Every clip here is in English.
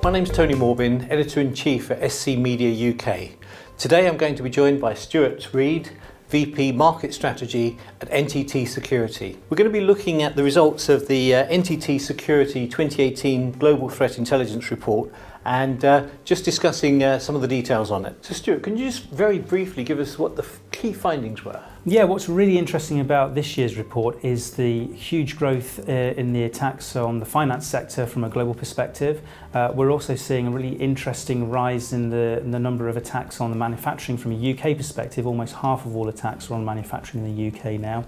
My name's Tony Morbin, Editor-in-Chief at SC Media UK. Today I'm going to be joined by Stuart Reed, VP Market Strategy at NTT Security. We're going to be looking at the results of the NTT Security 2018 Global Threat Intelligence Report and just discussing some of the details on it. So Stuart, can you just very briefly give us what the key findings were? Yeah, what's really interesting about this year's report is the huge growth in the attacks on the finance sector from a global perspective. We're also seeing a really interesting rise in the number of attacks on the manufacturing from a UK perspective. Almost half of all attacks are on manufacturing in the UK now.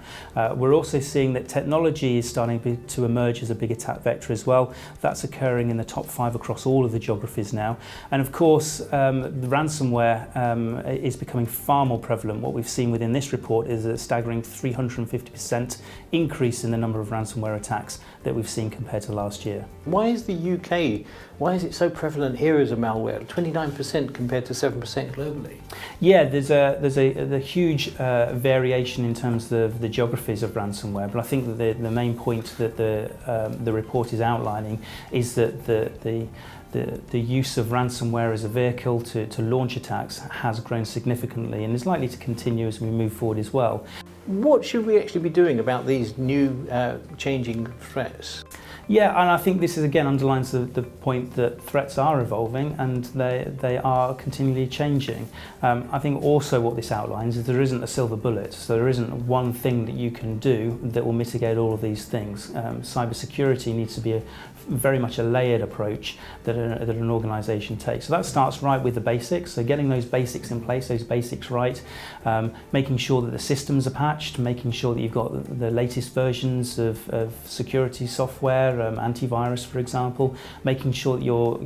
We're also seeing that technology is starting to emerge as a big attack vector as well. That's occurring in the top 5 across all of the geographies now. And of course, the ransomware is becoming far more prevalent. What we've seen within this report is a staggering 350% increase in the number of ransomware attacks that we've seen compared to last year. Why is the UK, why is it so prevalent here as a malware, 29% compared to 7% globally? Yeah, there's a huge variation in terms of the geographies of ransomware, but I think that the main point that the report is outlining is that the use of ransomware as a vehicle to launch attacks has grown significantly and is likely to continue as we move forward as well. What should we actually be doing about these new changing threats? Yeah, and I think this is again underlines the point that threats are evolving and they are continually changing. I think also what this outlines is there isn't a silver bullet, so there isn't one thing that you can do that will mitigate all of these things. Cybersecurity needs to be very much a layered approach that an organisation takes. So that starts right with the basics, so getting those basics in place, those basics right, making sure that the systems are patched, making sure that you've got the latest versions of security software, antivirus for example, making sure that you're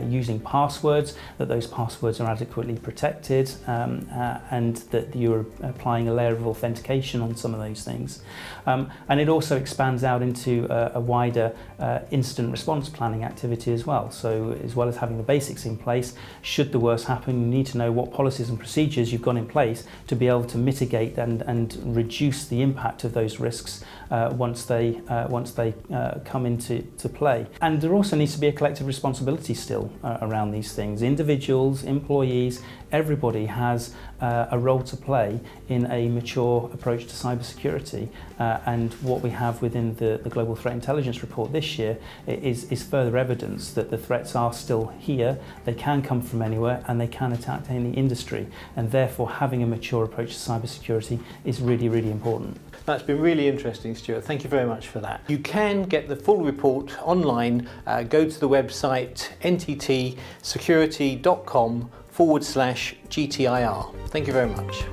using passwords, that those passwords are adequately protected, and that you're applying a layer of authentication on some of those things. And it also expands out into a wider incident response planning activity as well. So as well as having the basics in place, should the worst happen, you need to know what policies and procedures you've got in place to be able to mitigate and reduce the impact of those risks once they come into play. And there also needs to be a collective responsibility still around these things. Individuals, employees, everybody has a role to play in a mature approach to cybersecurity. And what we have within the Global Threat Intelligence Report this year is further evidence that the threats are still here, they can come from anywhere and they can attack any industry, and therefore having a mature approach to cybersecurity is really, really important. That's been really interesting, Stuart. Thank you very much for that. You can get the full report online. Go to the website nttsecurity.com/GTIR. Thank you very much.